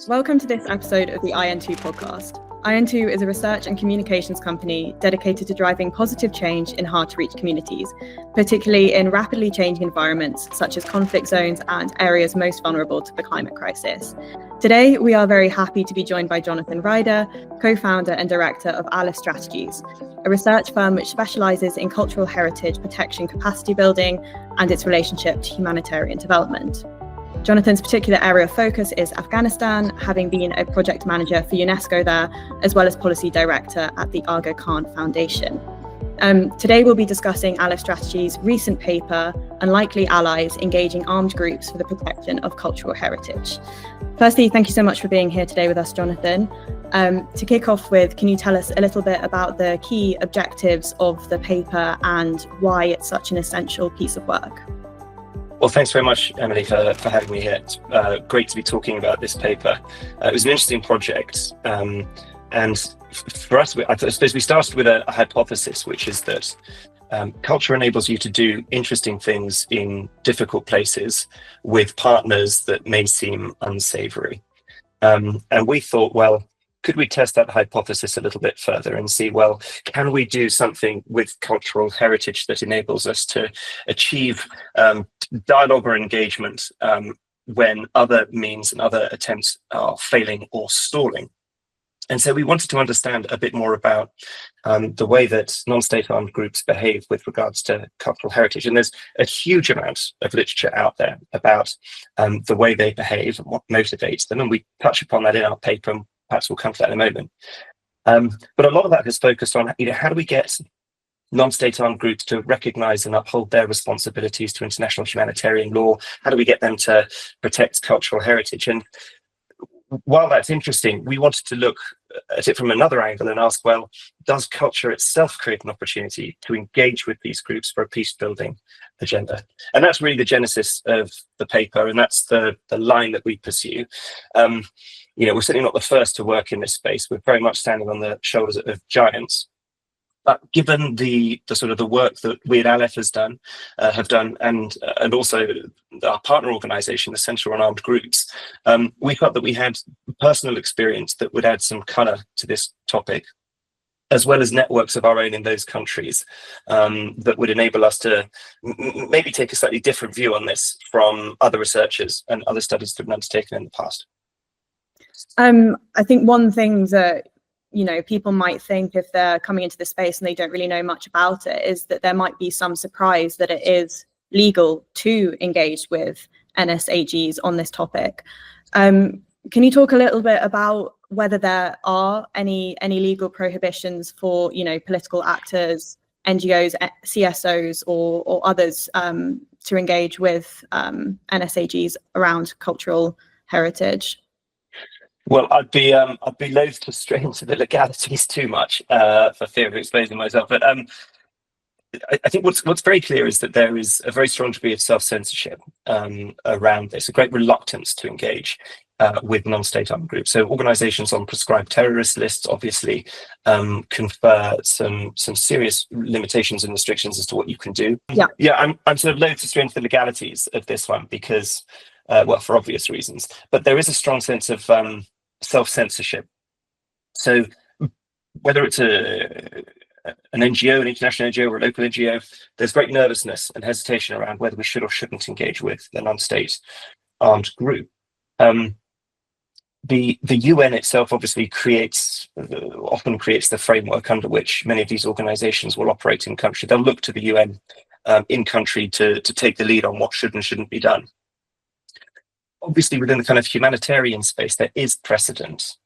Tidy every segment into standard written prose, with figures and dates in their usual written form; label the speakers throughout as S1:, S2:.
S1: Welcome to this episode of the IN2 podcast. IN2 is a research and communications company dedicated to driving positive change in hard-to-reach communities, particularly in rapidly changing environments such as conflict zones and areas most vulnerable to the climate crisis. Today, we are very happy to be joined by Jonathan Ryder, co-founder and director of Aleph Strategies, a research firm which specialises in cultural heritage protection capacity building and its relationship to humanitarian development. Jonathan's particular area of focus is Afghanistan, having been a project manager for UNESCO there, as well as policy director at the Aga Khan Foundation. Today we'll be discussing Aleph Strategies' recent paper, Unlikely Allies Engaging Armed Groups for the Protection of Cultural Heritage. Firstly, thank you so much for being here today with us, Jonathan. To kick off with, can you tell us a little bit about the key objectives of the paper and why it's such an essential piece of work?
S2: Well, thanks very much, Emily, for having me here. It's great to be talking about this paper. It was an interesting project. And for us, I suppose we started with a hypothesis, which is that culture enables you to do interesting things in difficult places with partners that may seem unsavory. And we thought, well, could we test that hypothesis a little bit further and see, well, can we do something with cultural heritage that enables us to achieve dialogue or engagement when other means and other attempts are failing or stalling? And so we wanted to understand a bit more about the way that non-state armed groups behave with regards to cultural heritage. And there's a huge amount of literature out there about the way they behave and what motivates them. And we touch upon that in our paper, and perhaps we'll come to that in a moment. But a lot of that has focused on, how do we get non-state armed groups to recognise and uphold their responsibilities to international humanitarian law? How do we get them to protect cultural heritage? And while that's interesting, we wanted to look at it from another angle and ask, well, does culture itself create an opportunity to engage with these groups for a peace-building agenda? And that's really the genesis of the paper, and that's the line that we pursue. We're certainly not the first to work in this space. We're very much standing on the shoulders of giants. But given the sort of the work that we at Aleph have done, and also our partner organisation, the Centre on Armed Groups, we felt that we had personal experience that would add some colour to this topic, as well as networks of our own in those countries that would enable us to maybe take a slightly different view on this from other researchers and other studies that have been undertaken in the past.
S1: I think one thing that people might think if they're coming into the space and they don't really know much about it is that there might be some surprise that it is legal to engage with NSAGs on this topic. Can you talk a little bit about whether there are any legal prohibitions for political actors, NGOs, CSOs, or others to engage with NSAGs around cultural heritage?
S2: Well, I'd be loath to stray into the legalities too much for fear of exposing myself. But I think what's very clear is that there is a very strong degree of self-censorship around this, a great reluctance to engage with non-state armed groups. So organisations on prescribed terrorist lists obviously confer some serious limitations and restrictions as to what you can do. Yeah, I'm sort of loath to stray into the legalities of this one because, for obvious reasons. But there is a strong sense of self-censorship. So whether it's an NGO, an international NGO, or a local NGO, there's great nervousness and hesitation around whether we should or shouldn't engage with a non-state armed group. The UN itself obviously often creates the framework under which many of these organisations will operate in country. They'll look to the UN in country to take the lead on what should and shouldn't be done. Obviously, within the kind of humanitarian space, there is precedent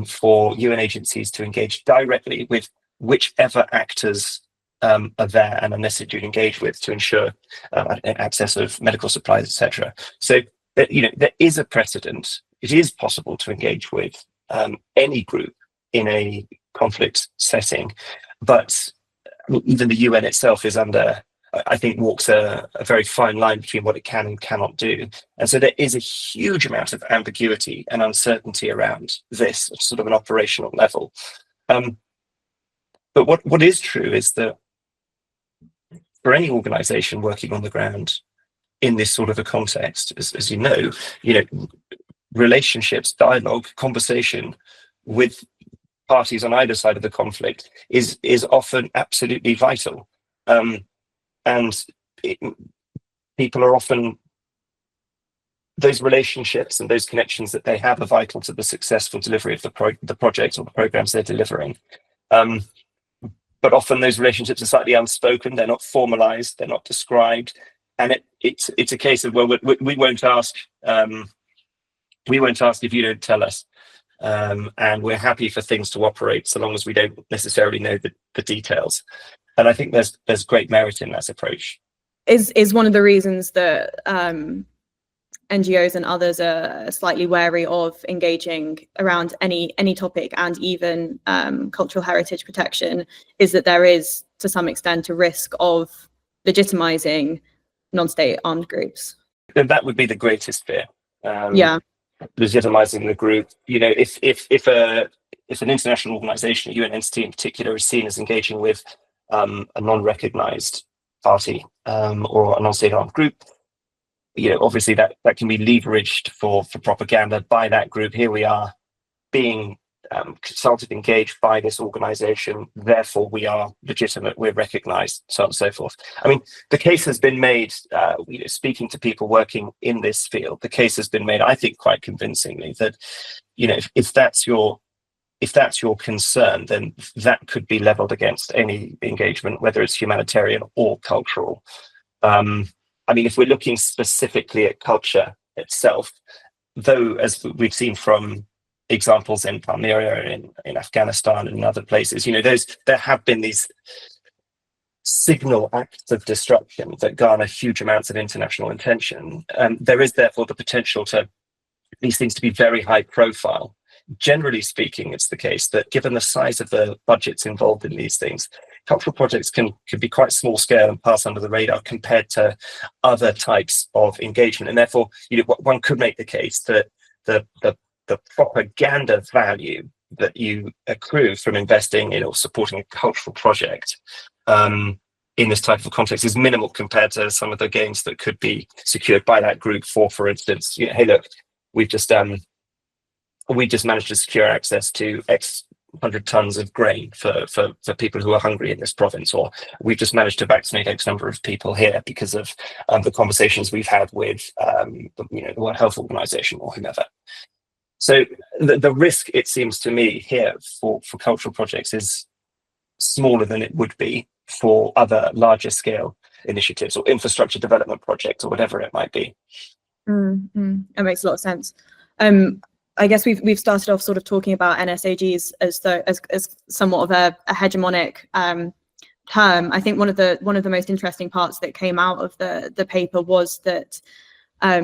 S2: for UN agencies to engage directly with whichever actors are there and are necessary to engage with to ensure access of medical supplies, etc. So, there is a precedent. It is possible to engage with any group in a conflict setting, but even the UN itself is walks a very fine line between what it can and cannot do. And so there is a huge amount of ambiguity and uncertainty around this at sort of an operational level. But what is true is that for any organisation working on the ground in this sort of a context, as you know, relationships, dialogue, conversation with parties on either side of the conflict is often absolutely vital. And people are often, those relationships and those connections that they have are vital to the successful delivery of the project or the programs they're delivering. But often those relationships are slightly unspoken, they're not formalized, they're not described. And it's a case of, well, we won't ask if you don't tell us. And we're happy for things to operate so long as we don't necessarily know the details. And I think there's great merit in that approach.
S1: Is one of the reasons that NGOs and others are slightly wary of engaging around any topic, and even cultural heritage protection, is that there is, to some extent, a risk of legitimizing non-state armed groups.
S2: And that would be the greatest fear.
S1: Yeah.
S2: Legitimizing the group. You know, if an international organization, a UN entity in particular, is seen as engaging with a non-recognized party or a non-state armed group, you know, obviously that can be leveraged for propaganda by that group. Here we are being consulted, engaged by this organization, therefore we are legitimate, we're recognized, so on and so forth. I mean, the case has been made, you know, speaking to people working in this field, the case has been made, I think, quite convincingly that, you know, if that's your concern, then that could be leveled against any engagement, whether it's humanitarian or cultural. I mean, if we're looking specifically at culture itself, though, as we've seen from examples in Palmyra, in Afghanistan and in other places, you know, there have been these signal acts of destruction that garner huge amounts of international attention. There is therefore the potential to these things to be very high profile. Generally speaking, it's the case that given the size of the budgets involved in these things, cultural projects can be quite small scale and pass under the radar compared to other types of engagement. And therefore, you know, one could make the case that the propaganda value that you accrue from investing in or supporting a cultural project in this type of context is minimal compared to some of the gains that could be secured by that group for instance, you know, hey, look, we just managed to secure access to X 100 tons of grain for people who are hungry in this province, or we've just managed to vaccinate X number of people here because of the conversations we've had with you know, the World Health Organization or whomever. So the risk, it seems to me, here for cultural projects is smaller than it would be for other larger scale initiatives or infrastructure development projects or whatever it might be.
S1: That makes a lot of sense. I guess we've started off sort of talking about NSAGs as somewhat of a hegemonic term. I think one of the most interesting parts that came out of the paper was that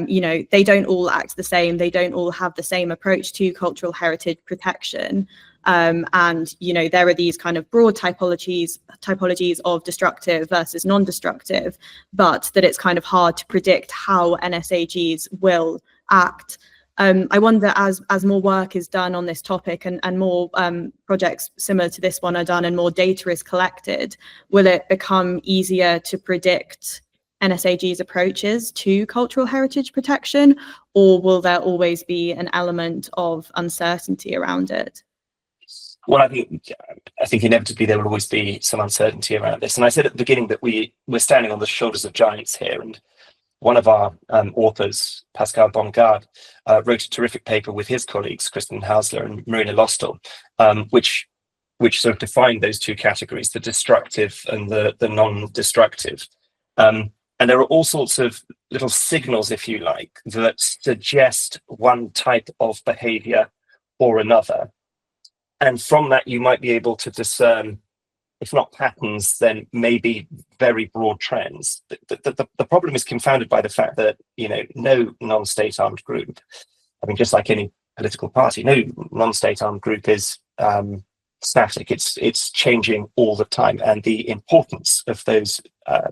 S1: you know, they don't all act the same. They don't all have the same approach to cultural heritage protection. And, you know, there are these kind of broad typologies of destructive versus non-destructive, but that it's kind of hard to predict how NSAGs will act. I wonder, as more work is done on this topic and more projects similar to this one are done and more data is collected, will it become easier to predict NSAG's approaches to cultural heritage protection, or will there always be an element of uncertainty around it?
S2: Well, I think inevitably there will always be some uncertainty around this. And I said at the beginning that we're standing on the shoulders of giants here. And one of our authors, Pascal Bongard, wrote a terrific paper with his colleagues, Kristen Hausler and Marina Lostel, which sort of defined those two categories, the destructive and the non-destructive. And there are all sorts of little signals, if you like, that suggest one type of behavior or another. And from that, you might be able to discern, if not patterns, then maybe very broad trends. The problem is confounded by the fact that, you know, no non-state armed group, I mean, just like any political party, no non-state armed group is static. It's changing all the time, and the importance of those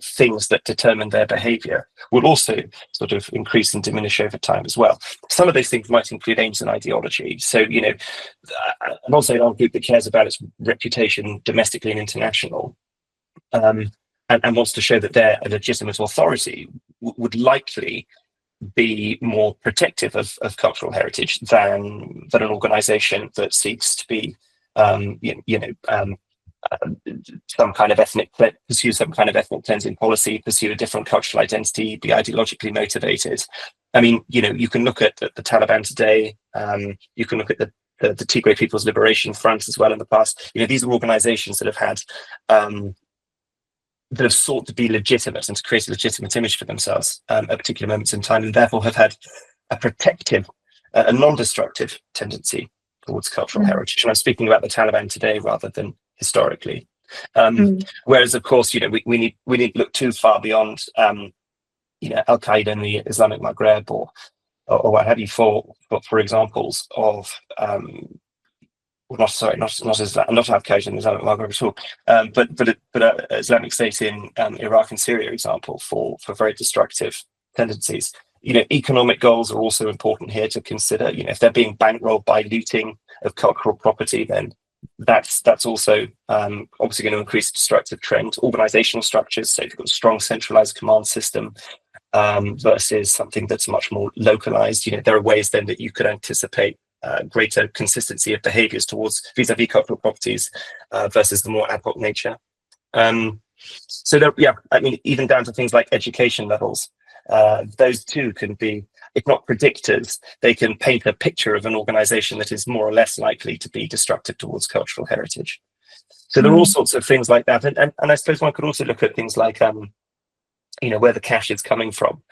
S2: things that determine their behavior will also sort of increase and diminish over time as well. Some of those things might include aims and ideology. So, you know, a non-state armed group that cares about its reputation domestically and international, and wants to show that they're a legitimate authority, would likely be more protective of cultural heritage than an organization that seeks to be some kind of pursue some kind of ethnic cleansing policy, pursue a different cultural identity, be ideologically motivated. I mean, you can look at the Taliban today. You can look at the Tigray People's Liberation Front as well in the past. These are organizations that have had that have sought to be legitimate and to create a legitimate image for themselves at particular moments in time, and therefore have had a protective, a non-destructive tendency towards cultural heritage. And I'm speaking about the Taliban today rather than historically. Whereas, of course, we need to look too far beyond, Al Qaeda in the Islamic Maghreb or what have you for examples of not Al Qaeda in the Islamic Maghreb at all, but Islamic State in Iraq and Syria, example, for very destructive tendencies. Economic goals are also important here to consider. If they're being bankrolled by looting of cultural property, then that's also obviously going to increase destructive trend. Organizational structures, so if you've got a strong centralized command system versus something that's much more localized, there are ways then that you could anticipate greater consistency of behaviors towards vis-a-vis cultural properties versus the more ad hoc nature. So there, even down to things like education levels, those too can be, if not predictors, they can paint a picture of an organization that is more or less likely to be destructive towards cultural heritage. So there are all sorts of things like that. And I suppose one could also look at things like, where the cash is coming from.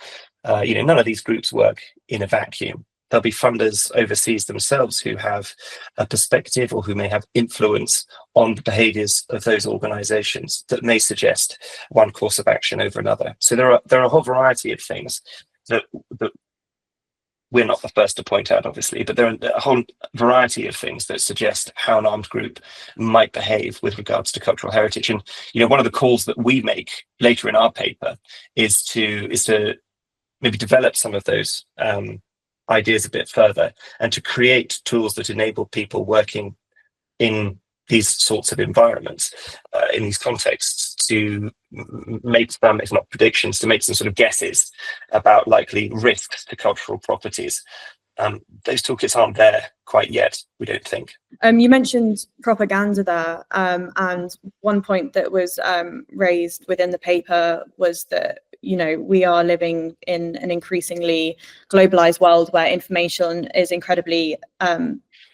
S2: None of these groups work in a vacuum. There'll be funders overseas themselves who have a perspective or who may have influence on the behaviors of those organizations that may suggest one course of action over another. So there are a whole variety of things that we're not the first to point out, obviously, but there are a whole variety of things that suggest how an armed group might behave with regards to cultural heritage. And one of the calls that we make later in our paper is to maybe develop some of those ideas a bit further and to create tools that enable people working in these sorts of environments, in these contexts, to make some, if not predictions, to make some sort of guesses about likely risks to cultural properties. Those toolkits aren't there quite yet, we don't think.
S1: You mentioned propaganda there, and one point that was raised within the paper was that we are living in an increasingly globalized world where information is incredibly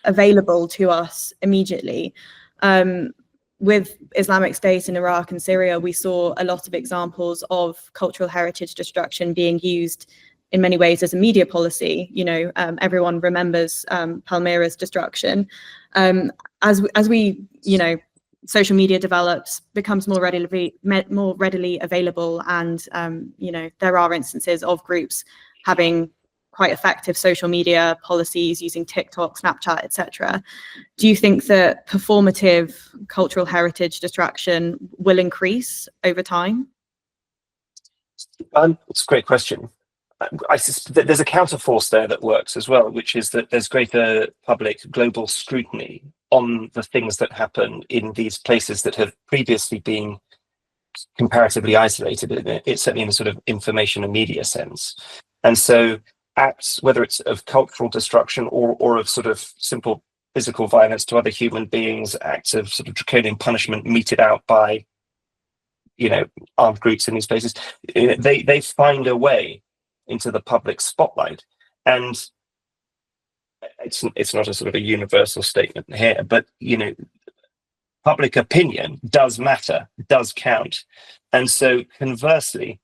S1: available to us immediately. With Islamic State in Iraq and Syria, we saw a lot of examples of cultural heritage destruction being used in many ways as a media policy. Everyone remembers Palmyra's destruction. As we, social media develops, becomes more readily available, and there are instances of groups having quite effective social media policies using TikTok, Snapchat, etc. Do you think that performative cultural heritage destruction will increase over time?
S2: It's a great question. I suspect there's a counterforce there that works as well, which is that there's greater public global scrutiny on the things that happen in these places that have previously been comparatively isolated. It's certainly in a sort of information and media sense. And so acts, whether it's of cultural destruction or of sort of simple physical violence to other human beings, acts of sort of draconian punishment meted out by, armed groups in these places, they find a way into the public spotlight. And it's not a sort of a universal statement here, but public opinion does matter, does count. And so conversely,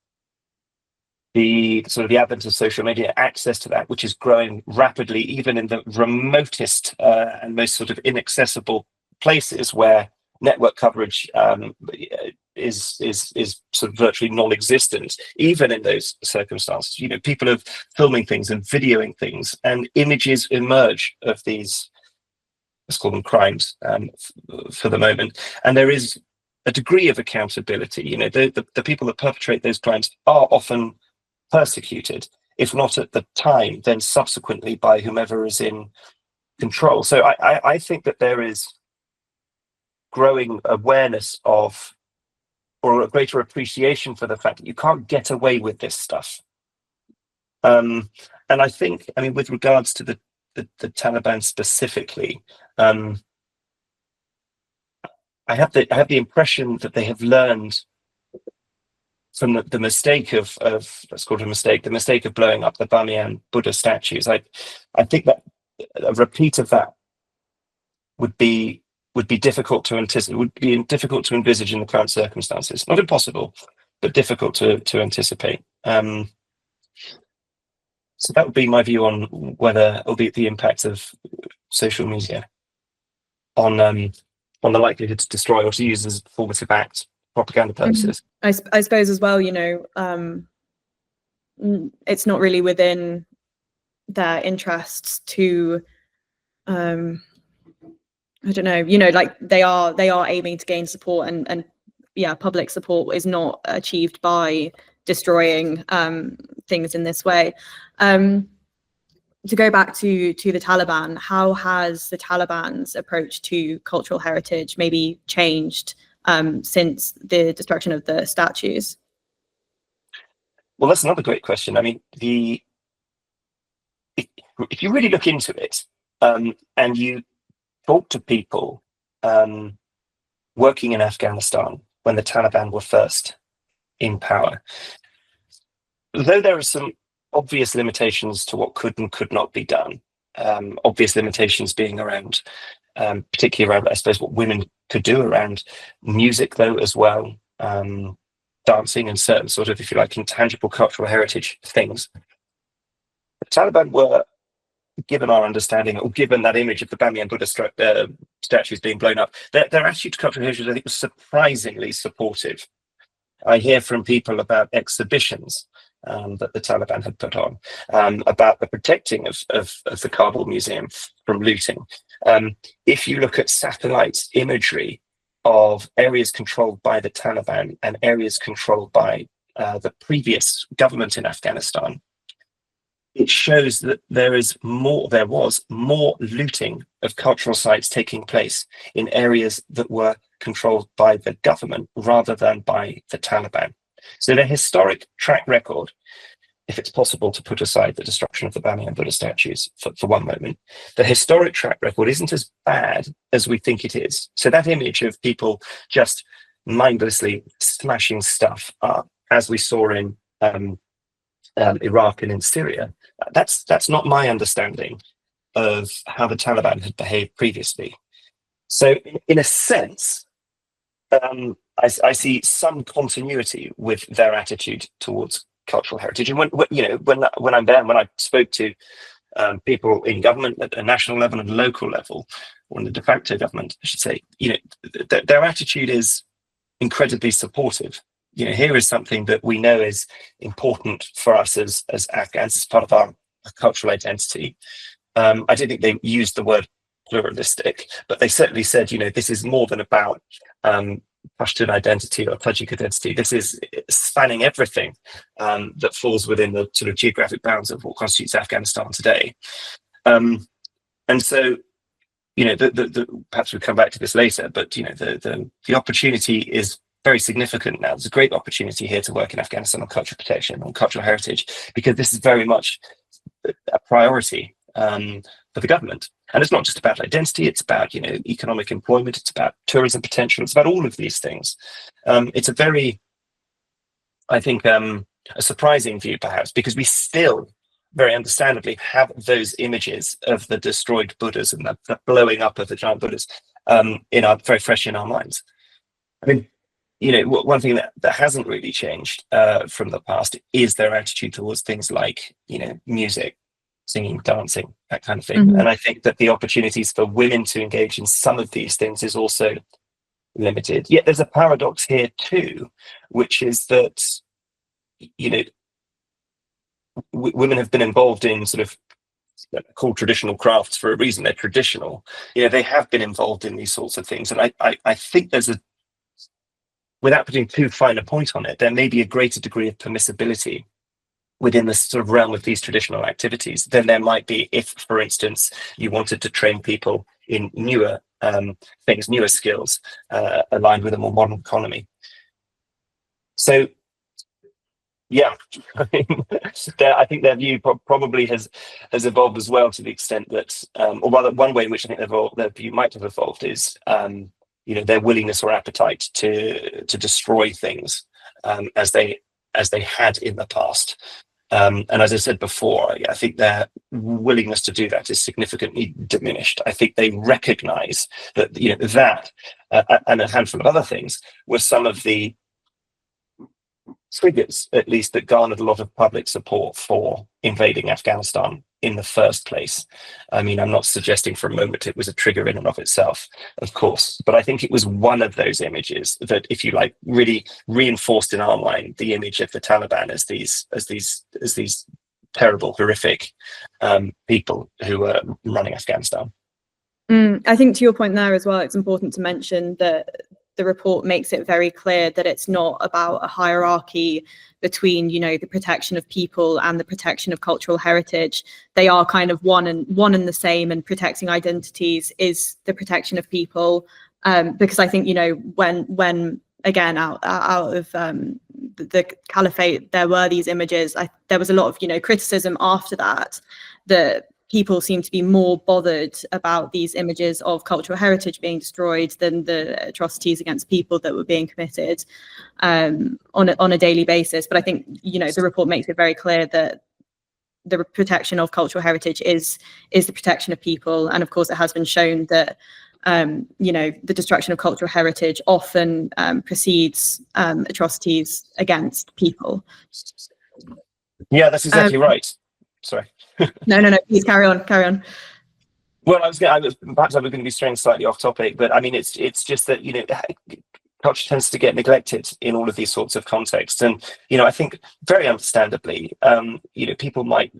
S2: the advent of social media, access to that, which is growing rapidly, even in the remotest and most sort of inaccessible places where network coverage is sort of virtually non-existent. Even in those circumstances, people are filming things and videoing things, and images emerge of these, let's call them crimes for the moment, and there is a degree of accountability. The people that perpetrate those crimes are often persecuted, if not at the time, then subsequently by whomever is in control. So I think that there is growing awareness of, or a greater appreciation for the fact that you can't get away with this stuff. And I think, I mean, with regards to the Taliban specifically, I have the impression that they have learned from the mistake of let's call it a mistake, the mistake of blowing up the Bamiyan Buddha statues. I think that a repeat of that would be difficult to anticipate, would be difficult to envisage in the current circumstances. Not impossible, but difficult to anticipate. So that would be my view on whether, or the impact of social media on the likelihood to destroy or to use as a formative act, propaganda purposes.
S1: I suppose as well, it's not really within their interests to, I don't know, like they are aiming to gain support, and public support is not achieved by destroying things in this way. To go back to the Taliban, how has the Taliban's approach to cultural heritage maybe changed since the destruction of the statues?
S2: Well, that's another great question. I mean, if you really look into it, and you talk to people working in Afghanistan when the Taliban were first in power, though there are some obvious limitations to what could and could not be done, obvious limitations being around, particularly around, I suppose, what women could do around music, though, as well, dancing and certain sort of, if you like, intangible cultural heritage things. The Taliban were, given our understanding, or given that image of the Bamiyan Buddha statues being blown up, their attitude to cultural heritage, I think, was surprisingly supportive. I hear from people about exhibitions that the Taliban had put on, about the protecting of the Kabul Museum from looting. If you look at satellite imagery of areas controlled by the Taliban and areas controlled by the previous government in Afghanistan, it shows that there was more looting of cultural sites taking place in areas that were controlled by the government rather than by the Taliban. So their historic track record, if it's possible to put aside the destruction of the Bamiyan Buddha statues for one moment, the historic track record isn't as bad as we think it is. So that image of people just mindlessly smashing stuff up, as we saw in Iraq and in Syria, that's not my understanding of how the Taliban had behaved previously. So in a sense, I see some continuity with their attitude towards cultural heritage. And when I'm there, and when I spoke to people in government at a national level and local level, or in the de facto government, I should say, their attitude is incredibly supportive. Here is something that we know is important for us as Afghans, as part of our cultural identity. I don't think they used the word pluralistic, but they certainly said, this is more than about Pashtun identity or Tajik identity. This is spanning everything that falls within the sort of geographic bounds of what constitutes Afghanistan today. And so, perhaps we'll come back to this later, but the opportunity is very significant now. There's a great opportunity here to work in Afghanistan on cultural protection, on cultural heritage, because this is very much a priority for the government. And it's not just about identity, it's about economic employment, it's about tourism potential, it's about all of these things. It's a very, I think, a surprising view perhaps, because we still very understandably have those images of the destroyed Buddhas and the blowing up of the giant Buddhas very fresh in our minds. I mean, one thing that hasn't really changed from the past is their attitude towards things like, music, singing, dancing, that kind of thing. Mm-hmm. And I think that the opportunities for women to engage in some of these things is also limited. Yet there's a paradox here too, which is that, women have been involved in sort of called traditional crafts for a reason. They're traditional. They have been involved in these sorts of things. And I think there's without putting too fine a point on it, there may be a greater degree of permissibility within the sort of realm of these traditional activities than there might be if, for instance, you wanted to train people in newer things, newer skills, aligned with a more modern economy. So Yeah, I think their view probably has evolved as well, to the extent that, or rather, one way in which I think their view might have evolved is, their willingness or appetite to destroy things, as they had in the past. And as I said before, I think their willingness to do that is significantly diminished. I think they recognise that that and a handful of other things were some of the triggers, at least, that garnered a lot of public support for invading Afghanistan in the first place. I mean, I'm not suggesting for a moment it was a trigger in and of itself, of course, but I think it was one of those images that, if you like, really reinforced in our mind the image of the Taliban as these terrible, horrific people who were running Afghanistan.
S1: I think, to your point there as well, it's important to mention that the report makes it very clear that it's not about a hierarchy between, the protection of people and the protection of cultural heritage. They are kind of one and the same, and protecting identities is the protection of people. Because I think, when again, out of the caliphate, there were these images. There was a lot of, criticism after that people seem to be more bothered about these images of cultural heritage being destroyed than the atrocities against people that were being committed on a daily basis. But I think, the report makes it very clear that the protection of cultural heritage is the protection of people. And of course, it has been shown that, the destruction of cultural heritage often precedes atrocities against people.
S2: Yeah, that's exactly right. Sorry.
S1: No, please carry on.
S2: Well, perhaps I was going to be straying slightly off topic, but I mean, it's just that, culture tends to get neglected in all of these sorts of contexts. And, I think very understandably, people might,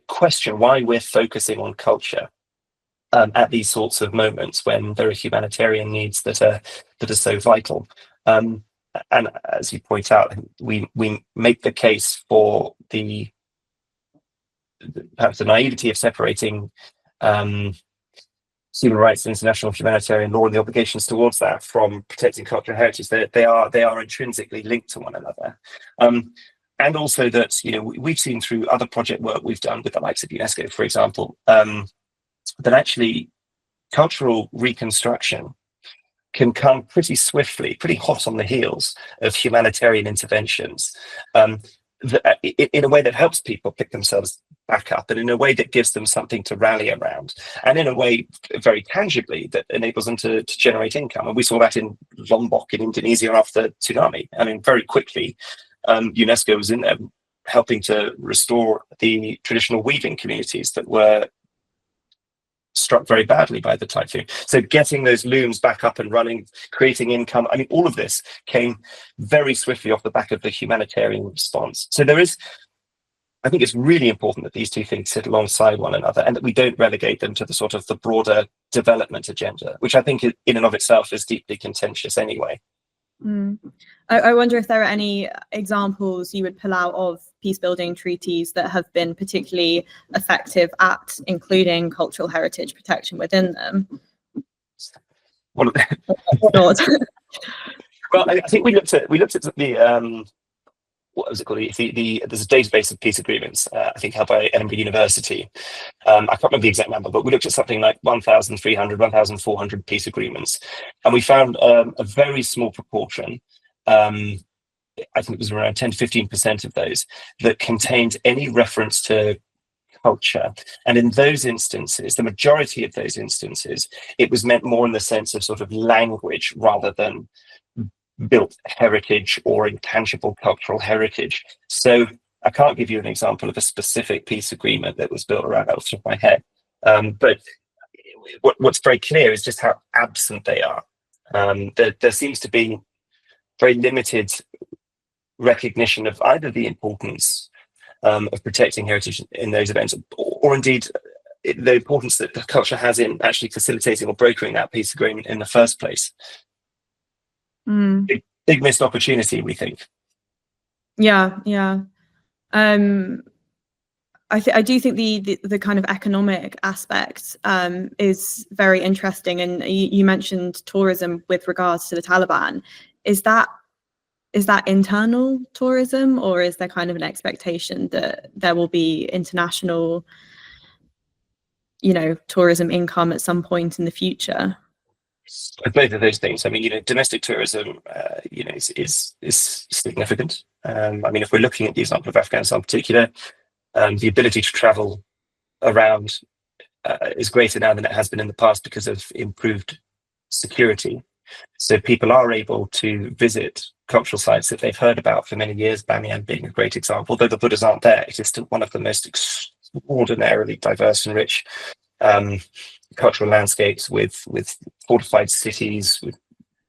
S2: question why we're focusing on culture at these sorts of moments when there are humanitarian needs that are so vital. And as you point out, we make the case for perhaps the naivety of separating human rights and international humanitarian law and the obligations towards that from protecting cultural heritage. They are intrinsically linked to one another. And also that, we've seen through other project work we've done with the likes of UNESCO, for example, that actually cultural reconstruction can come pretty swiftly, pretty hot on the heels of humanitarian interventions, in a way that helps people pick themselves back up, and in a way that gives them something to rally around, and in a way very tangibly that enables them to generate income. And we saw that in Lombok in Indonesia after the tsunami. I mean, very quickly, UNESCO was in there helping to restore the traditional weaving communities that were struck very badly by the typhoon. So getting those looms back up and running, creating income, I mean, all of this came very swiftly off the back of the humanitarian response. So I think it's really important that these two things sit alongside one another, and that we don't relegate them to the broader development agenda, which I think in and of itself is deeply contentious anyway.
S1: I wonder if there are any examples you would pull out of peace-building treaties that have been particularly effective at including cultural heritage protection within them.
S2: Well, I think we looked at the what was it called? There's a database of peace agreements, I think held by Edinburgh University. I can't remember the exact number, but we looked at something like 1,300, 1,400 peace agreements, and we found a very small proportion. I think it was around 10 to 15% of those that contained any reference to culture. And in those instances, the majority of those instances, it was meant more in the sense of language rather than built heritage or intangible cultural heritage. So I can't give you an example of a specific peace agreement that was built around that off the top of my head. But what's very clear is just how absent they are. There seems to be very limited recognition of either the importance of protecting heritage in those events, or indeed the importance that the culture has in actually facilitating or brokering that peace agreement in the first place. Big missed opportunity, we think.
S1: Yeah. I do think the kind of economic aspect is very interesting, and you mentioned tourism with regards to the Taliban. Is that is that internal tourism, or is there kind of an expectation that there will be international, tourism income at some point in the future?
S2: Both of those things. I mean, domestic tourism, is significant. I mean, if we're looking at the example of Afghanistan in particular, the ability to travel around is greater now than it has been in the past because of improved security. So people are able to visit cultural sites that they've heard about for many years, Bamiyan being a great example. Though the Buddhas aren't there, it is still one of the most extraordinarily diverse and rich cultural landscapes with fortified cities, with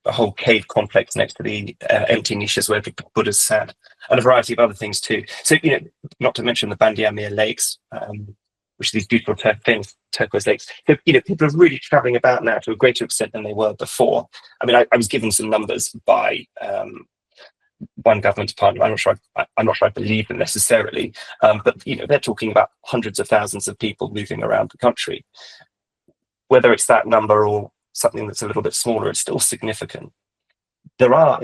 S2: a whole cave complex next to the empty niches where the Buddhas sat, and a variety of other things too. So, not to mention the Bandi Amir lakes, which are these beautiful turquoise lakes. So, people are really traveling about now to a greater extent than they were before. I mean, I was given some numbers by one government department. I'm not sure I believe them necessarily, but they're talking about hundreds of thousands of people moving around the country. Whether it's that number or something that's a little bit smaller, it's still significant. There are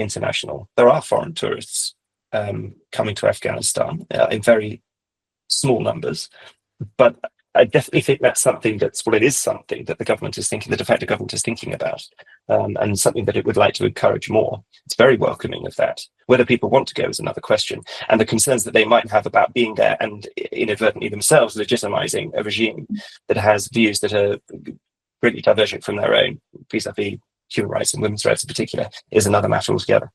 S2: foreign tourists coming to Afghanistan in very small numbers, but I definitely think that's something that the government is thinking, the de facto government is thinking about, and something that it would like to encourage more. It's very welcoming of that. Whether people want to go is another question, and the concerns that they might have about being there and inadvertently themselves legitimizing a regime that has views that are greatly divergent from their own, vis-a-vis human rights and women's rights in particular, is another matter altogether.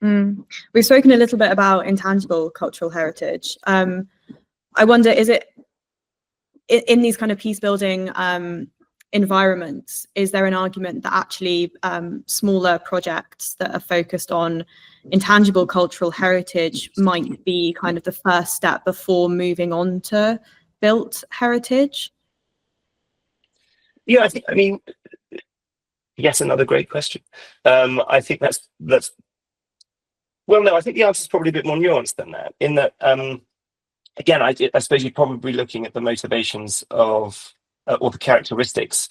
S1: We've spoken a little bit about intangible cultural heritage. I wonder, is it in these kind of peace building environments, is there an argument that actually smaller projects that are focused on intangible cultural heritage might be kind of the first step before moving on to built heritage?
S2: Yeah, yes, another great question. I think that's well, no, I think the answer is probably a bit more nuanced than that, in that, again, I suppose you're probably looking at the motivations of or the characteristics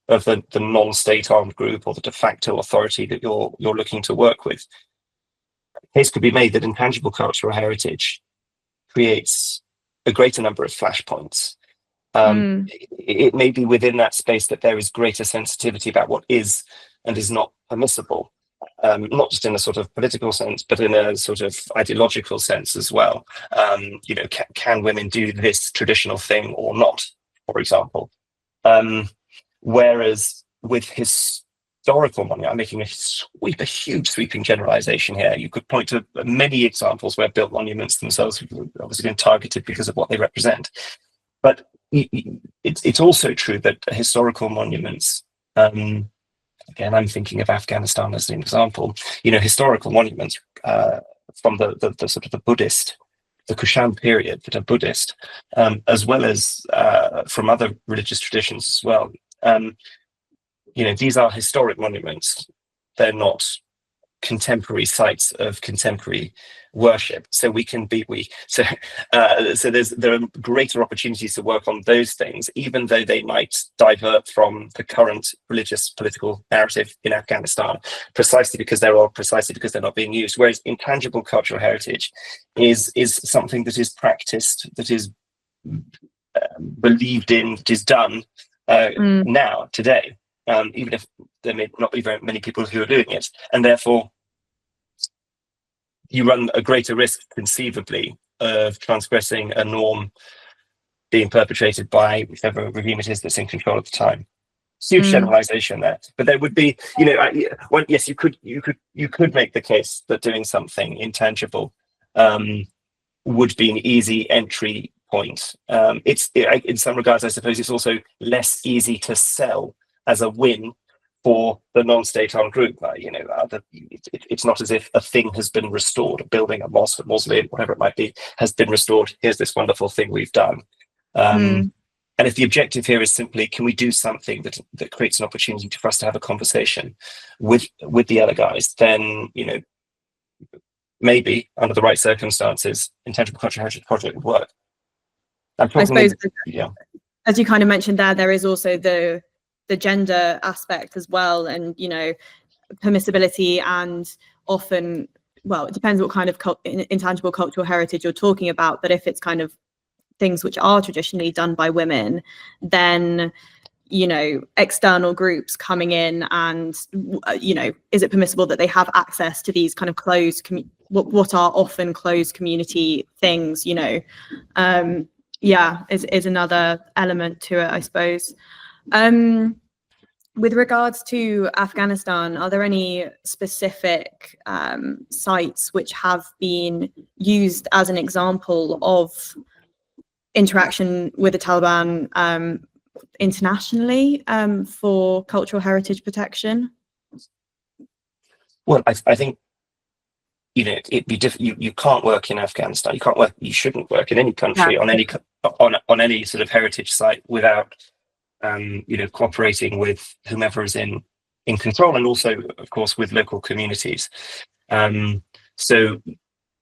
S2: of the non-state armed group or the de facto authority that you're looking to work with. A case could be made that intangible cultural heritage creates a greater number of flashpoints. It may be within that space that there is greater sensitivity about what is and is not permissible, not just in a sort of political sense, but in a sort of ideological sense as well. Can women do this traditional thing or not, for example? Whereas with historical monuments, I'm making a huge sweeping generalization here. You could point to many examples where built monuments themselves have obviously been targeted because of what they represent. But it's also true that historical monuments, again, I'm thinking of Afghanistan as an example, historical monuments from the sort of the Buddhist, the Kushan period that are Buddhist, as well as from other religious traditions as well. These are historic monuments. They're not contemporary sites of contemporary worship, so there are greater opportunities to work on those things, even though they might divert from the current religious political narrative in Afghanistan, precisely because they're not being used. Whereas intangible cultural heritage is something that is practiced, that is believed in, that is done now, today, even if there may not be very many people who are doing it, and therefore you run a greater risk, conceivably, of transgressing a norm being perpetrated by whichever regime it is that's in control at the time. Huge generalization there, but there would be, yes, you could make the case that doing something intangible would be an easy entry point. It's in some regards, I suppose, it's also less easy to sell as a win for the non-state armed group. It's not as if a thing has been restored, a building, a mosque, a mausoleum, whatever it might be, has been restored. Here's this wonderful thing we've done. And if the objective here is simply, can we do something that creates an opportunity for us to have a conversation with the other guys, then, maybe under the right circumstances, intangible cultural heritage project would work.
S1: I suppose, as you kind of mentioned there is also the gender aspect as well, and permissibility, and often well, it depends what kind of intangible cultural heritage you're talking about, but if it's kind of things which are traditionally done by women, then, you know, external groups coming in and, you know, is it permissible that they have access to these kind of closed, what are often closed community things, you know? Yeah, is another element to it, I suppose. With regards to Afghanistan, are there any specific sites which have been used as an example of interaction with the Taliban internationally for cultural heritage protection?
S2: Well, I think, you know, it'd be different. You can't work in Afghanistan. You can't work. You shouldn't work in any country on any sort of heritage site without you know, cooperating with whomever is in control, and also, of course, with local communities. So,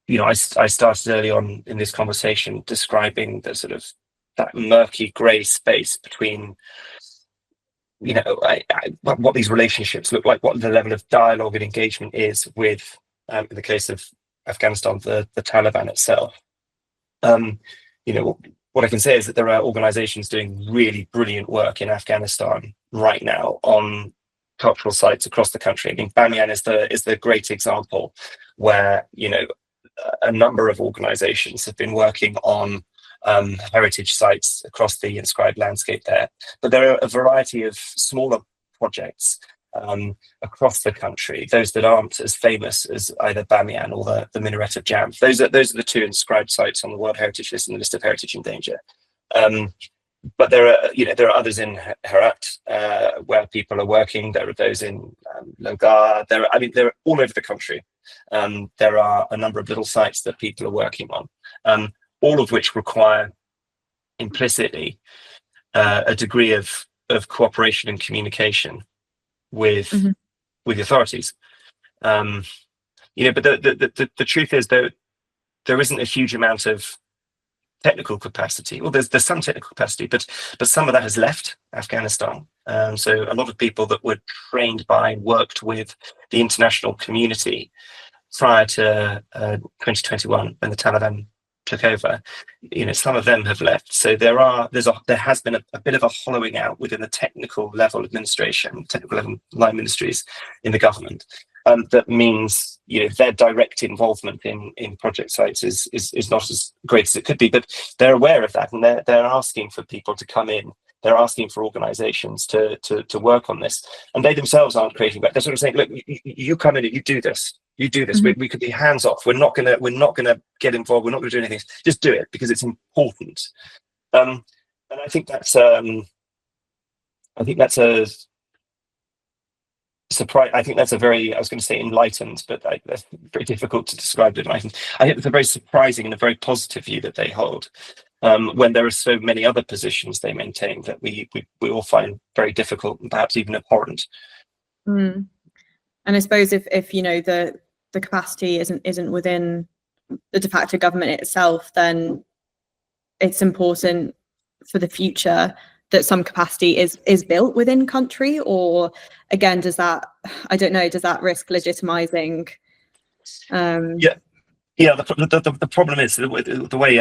S2: you know, I started early on in this conversation describing the sort of that murky grey space between, you know, what these relationships look like, what the level of dialogue and engagement is with, in the case of Afghanistan, the Taliban itself. You know, what I can say is that there are organizations doing really brilliant work in Afghanistan right now on cultural sites across the country. I mean, Bamiyan is the great example where, you know, a number of organizations have been working on heritage sites across the inscribed landscape there. But there are a variety of smaller projects across the country, those that aren't as famous as either Bamiyan or the Minaret of Jam. Those are the two inscribed sites on the World Heritage List and the list of heritage in danger. But there are others in Herat where people are working. There are those in Logar. They're all over the country. There are a number of little sites that people are working on, all of which require implicitly a degree of cooperation and communication with the authorities. You know, but the truth is, though, there isn't a huge amount of technical capacity. Well, there's some technical capacity, but some of that has left Afghanistan. So a lot of people that were trained by, worked with the international community prior to 2021 when the Taliban took over, you know, some of them have left. So there has been a bit of a hollowing out within the technical level administration, technical level line ministries in the government. That means, you know, their direct involvement in project sites is not as great as it could be, but they're aware of that, and they're asking for people to come in. They're asking for organizations to work on this, and they themselves aren't creating that. They're sort of saying, look, you come in and you do this. You do this. We could be hands off. We're not gonna get involved. We're not gonna do anything. Just do it because it's important. And I think that's a surprise. I think that's a very, I was going to say enlightened, but that's very difficult to describe it. I think it's a very surprising and a very positive view that they hold, when there are so many other positions they maintain that we all find very difficult and perhaps even abhorrent.
S1: And I suppose if you know the capacity isn't within the de facto government itself, then it's important for the future that some capacity is built within country, or again, does that risk legitimizing?
S2: The problem is the way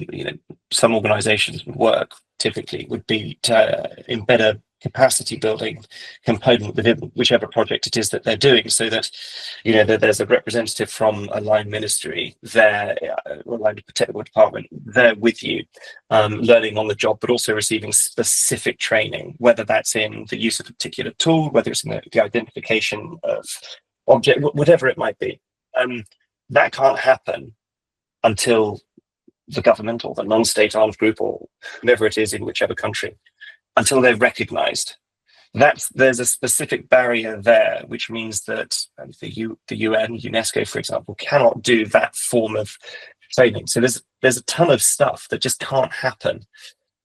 S2: you know, some organizations would work typically would be to embed a capacity building component within whichever project it is that they're doing, so that, you know, that there's a representative from a line ministry there, or line technical department there with you, learning on the job, but also receiving specific training, whether that's in the use of a particular tool, whether it's in the identification of object, whatever it might be. That can't happen until the government or the non-state armed group or whoever it is in whichever country, until they're recognized. There's a specific barrier there, which means that the UN, UNESCO, for example, cannot do that form of training. So there's a ton of stuff that just can't happen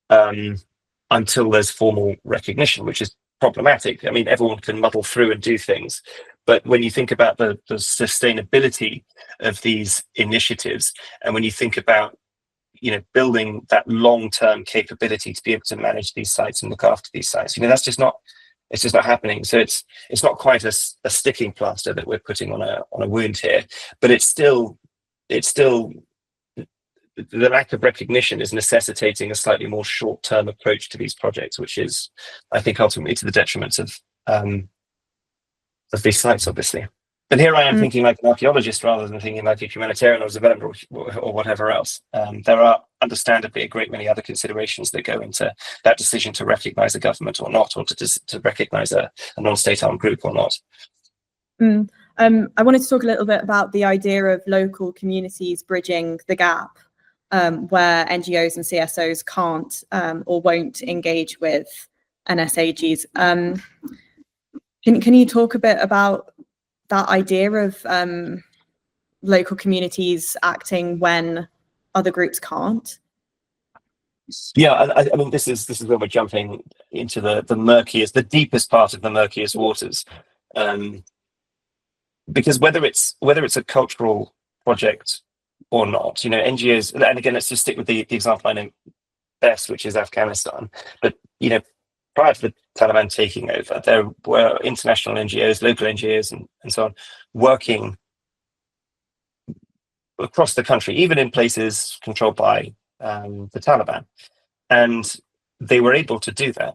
S2: until there's formal recognition, which is problematic. I mean, everyone can muddle through and do things, but when you think about the sustainability of these initiatives, and when you think about, you know, building that long-term capability to be able to manage these sites and look after these sites, you know, that's just not It's just not happening. So it's not quite a sticking plaster that we're putting on a wound here, but it's still the lack of recognition is necessitating a slightly more short-term approach to these projects, which is, I think, ultimately to the detriment of these sites, obviously. But here I am thinking like an archaeologist rather than thinking like a humanitarian or developer or whatever else. There are understandably a great many other considerations that go into that decision to recognise a government or not, or to recognise a non-state armed group or not.
S1: I wanted to talk a little bit about the idea of local communities bridging the gap where NGOs and CSOs can't or won't engage with NSAGs. Can you talk a bit about that idea of local communities acting when other groups can't?
S2: Yeah, I mean, this is where we're jumping into the murkiest, the deepest part of the murkiest waters, because whether it's a cultural project or not, NGOs, and again, let's just stick with the example I know best, which is Afghanistan. But prior to the Taliban taking over, there were international NGOs, local NGOs, and so on, working across the country, even in places controlled by the Taliban. And they were able to do that,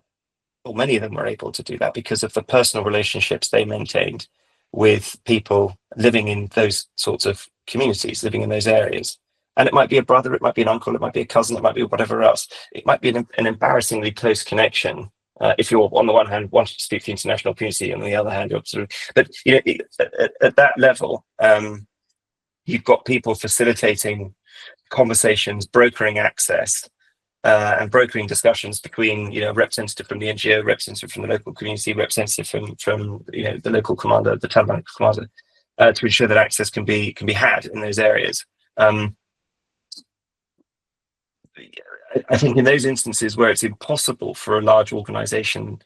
S2: or many of them were able to do that because of the personal relationships they maintained with people living in those sorts of communities, living in those areas. And it might be a brother, it might be an uncle, it might be a cousin, it might be whatever else. It might be an embarrassingly close connection. If you're on the one hand wanting to speak to the international community, and on the other hand, you're sort of, but at that level, you've got people facilitating conversations, brokering access, and brokering discussions between representative from the NGO, representative from the local community, representative from the local commander, the Taliban commander, to ensure that access can be had in those areas. I think in those instances where it's impossible for a large organization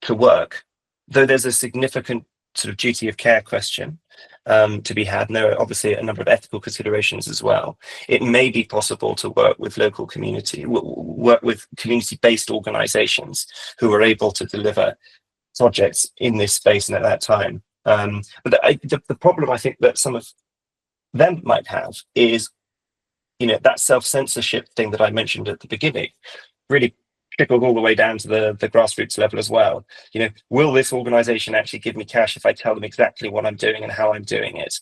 S2: to work, though there's a significant sort of duty of care question to be had, and there are obviously a number of ethical considerations as well, it may be possible to work with local community, work with community-based organizations who are able to deliver projects in this space and at that time. But the problem I think that some of them might have is that self-censorship thing that I mentioned at the beginning really trickled all the way down to the grassroots level as well. Will this organization actually give me cash if I tell them exactly what I'm doing and how I'm doing it?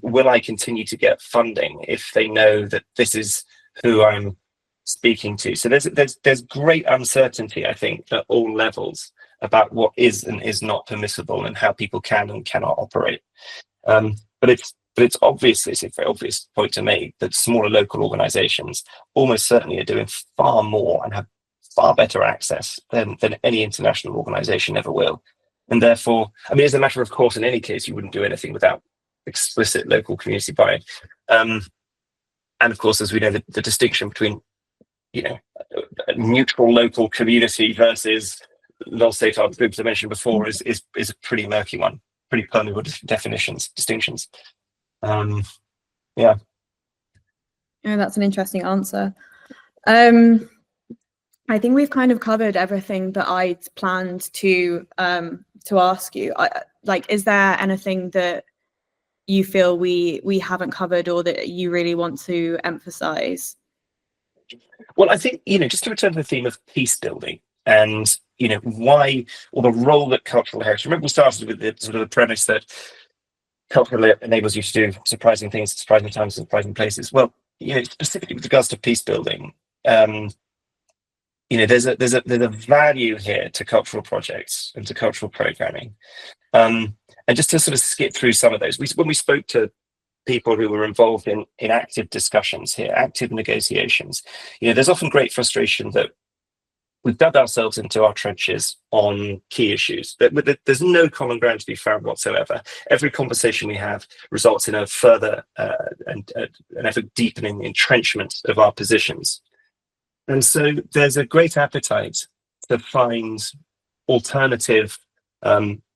S2: Will I continue to get funding if they know that this is who I'm speaking to? So there's great uncertainty, I think, at all levels about what is and is not permissible and how people can and cannot operate. But it's obvious, it's a very obvious point to make, that smaller local organizations almost certainly are doing far more and have far better access than any international organization ever will. And therefore, I mean, as a matter of course, in any case, you wouldn't do anything without explicit local community buy-in. And of course, as we know, the distinction between, a neutral local community versus non-state armed groups I mentioned before is a pretty murky one, pretty permeable distinctions. Yeah,
S1: that's an interesting answer. I think we've kind of covered everything that I'd planned to ask you. Is there anything that you feel we haven't covered or that you really want to emphasize?
S2: Well, I think, just to return to the theme of peace building and, why, or the role that cultural heritage, remember we started with the sort of the premise that culture enables you to do surprising things at surprising times and surprising places. Well, specifically with regards to peace building, there's a value here to cultural projects and to cultural programming. And just to sort of skip through some of those, when we spoke to people who were involved in active discussions here, active negotiations, there's often great frustration that we've dug ourselves into our trenches on key issues. There's no common ground to be found whatsoever. Every conversation we have results in a further an ever deepening entrenchment of our positions. And so there's a great appetite to find alternative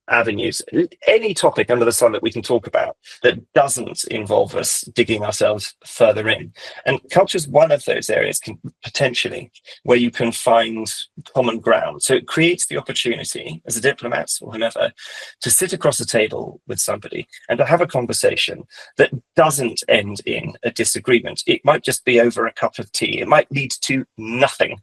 S2: avenues, any topic under the sun that we can talk about that doesn't involve us digging ourselves further in. And culture is one of those areas potentially where you can find common ground. So it creates the opportunity as a diplomat or whomever to sit across a table with somebody and to have a conversation that doesn't end in a disagreement. It might just be over a cup of tea. It might lead to nothing,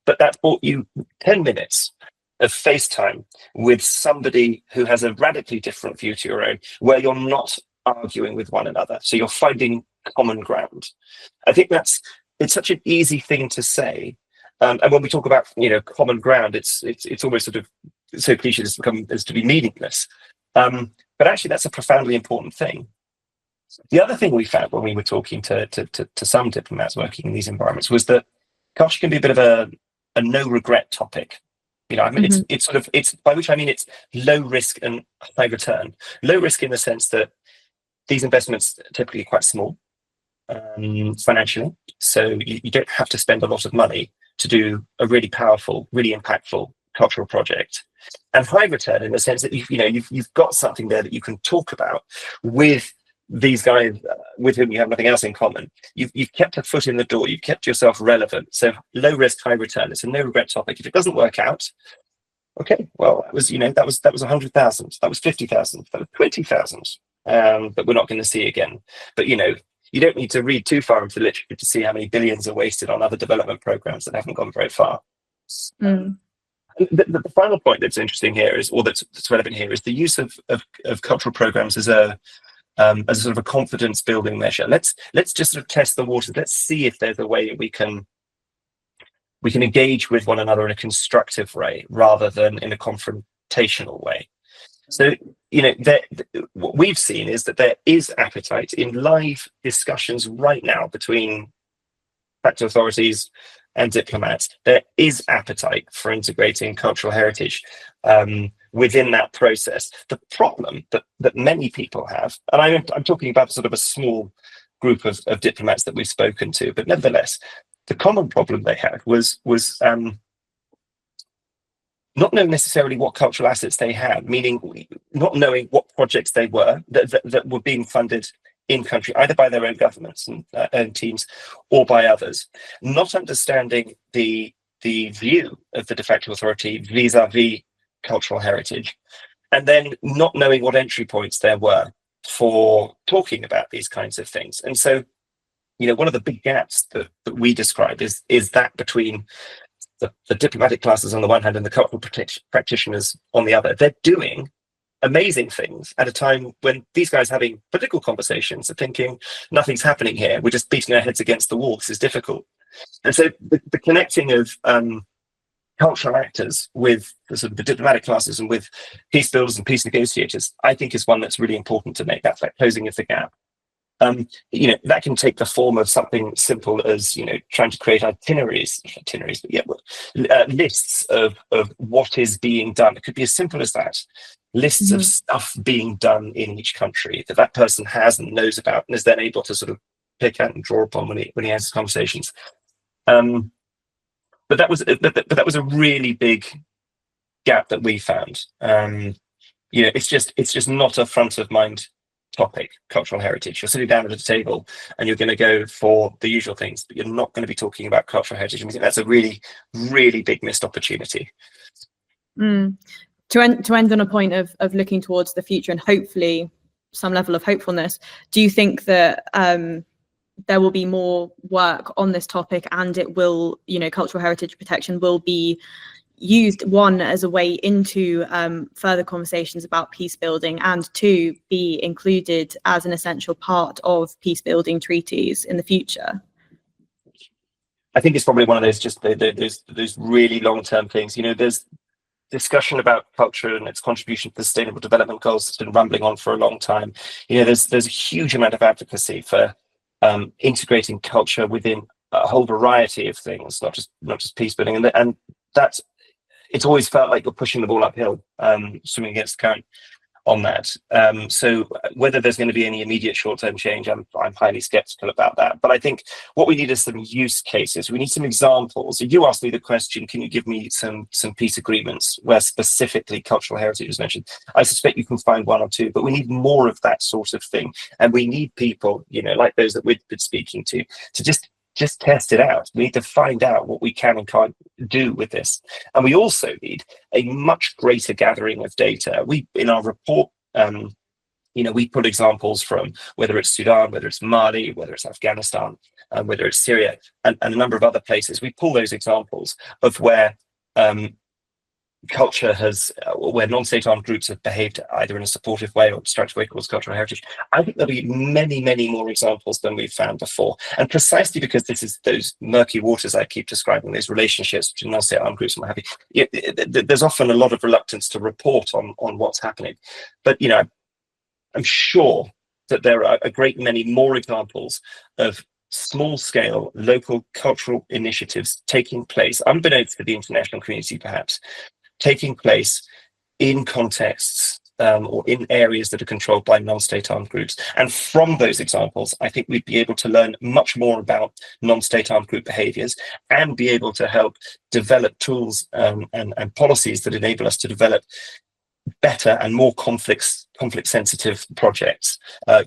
S2: but that bought you 10 minutes of FaceTime with somebody who has a radically different view to your own, where you're not arguing with one another. So you're finding common ground. I think it's such an easy thing to say. And when we talk about, common ground, it's almost sort of so cliche as to be meaningless. But actually, that's a profoundly important thing. The other thing we found when we were talking to some diplomats working in these environments was that culture can be a bit of a no regret topic. It's by which I mean it's low risk and high return. Low risk in the sense that these investments are typically quite small financially, so you don't have to spend a lot of money to do a really powerful, really impactful cultural project. And high return in the sense that you've got something there that you can talk about with these guys with whom you have nothing else in common. You've kept a foot in the door. You've kept yourself relevant. So low risk, high return. It's a no regret topic. If it doesn't work out, okay, well, that was 100,000. That was 50,000. That was 20,000. But we're not going to see again. But you don't need to read too far into the literature to see how many billions are wasted on other development programs that haven't gone very far. The final point that's interesting here that's relevant here is the use of cultural programs as a sort of a confidence building measure. Let's just sort of test the waters. Let's see if there's a way we can engage with one another in a constructive way rather than in a confrontational way. So, what we've seen is that there is appetite in live discussions right now between facto authorities and diplomats. There is appetite for integrating cultural heritage within that process. The problem that many people have, and I'm talking about sort of a small group of diplomats that we've spoken to, but nevertheless, the common problem they had was not knowing necessarily what cultural assets they had, meaning not knowing what projects they were that were being funded in country, either by their own governments and own teams or by others, not understanding the view of the de facto authority vis-a-vis cultural heritage, and then not knowing what entry points there were for talking about these kinds of things. And so, one of the big gaps that we describe is that between the diplomatic classes on the one hand and the cultural practitioners on the other. They're doing amazing things at a time when these guys having political conversations are thinking nothing's happening here, we're just beating our heads against the wall, this is difficult. And so the connecting of cultural actors with the diplomatic classes and with peace builders and peace negotiators, I think is one that's really important to make. That's like closing of the gap. That can take the form of something simple as trying to create lists of what is being done. It could be as simple as that. Lists of stuff being done in each country that person has and knows about and is then able to sort of pick out and draw upon when he has conversations. But that was a really big gap that we found. It's just not a front of mind topic, cultural heritage. You're sitting down at a table and you're going to go for the usual things, but you're not going to be talking about cultural heritage. And we think that's a really, really big missed opportunity.
S1: To end on a point of looking towards the future and hopefully some level of hopefulness, do you think that there will be more work on this topic and it will, cultural heritage protection will be used, one, as a way into further conversations about peace building, and two, be included as an essential part of peace building treaties in the future?
S2: I think it's probably one of those really long-term things. There's discussion about culture and its contribution to the Sustainable Development Goals that's been rumbling on for a long time. There's a huge amount of advocacy for integrating culture within a whole variety of things, not just peace building, and that's it's always felt like you're pushing the ball uphill, swimming against the current. on that. So whether there's going to be any immediate short-term change, I'm highly skeptical about that. But I think what we need is some use cases. We need some examples. You asked me the question, can you give me some peace agreements where specifically cultural heritage is mentioned? I suspect you can find one or two, but we need more of that sort of thing. And we need people, you know, like those that we've been speaking to just test it out. We need to find out what we can and can't do with this. And we also need a much greater gathering of data. We, in our report, you know, we put examples from whether it's Sudan, whether it's Mali, whether it's Afghanistan, whether it's Syria, and a number of other places. We pull those examples of where culture has, where non-state armed groups have behaved either in a supportive way or destructive way towards cultural heritage. I think there'll be many, many more examples than we've found before. And precisely because this is those murky waters I keep describing, those relationships between non-state armed groups and what have you, there's often a lot of reluctance to report on what's happening. But, you know, I'm sure that there are a great many more examples of small-scale local cultural initiatives taking place, unbeknownst to the international community perhaps, taking place in contexts or in areas that are controlled by non-state armed groups. And from those examples, I think we'd be able to learn much more about non-state armed group behaviors and be able to help develop tools and policies that enable us to develop better and more conflict-sensitive projects,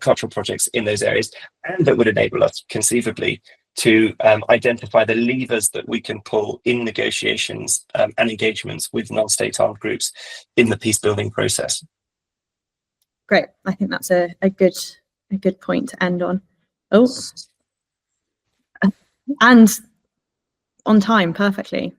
S2: cultural projects in those areas, and that would enable us conceivably to identify the levers that we can pull in negotiations and engagements with non-state armed groups in the peace building process.
S1: Great. I think that's a good point to end on. Oh, and on time, perfectly.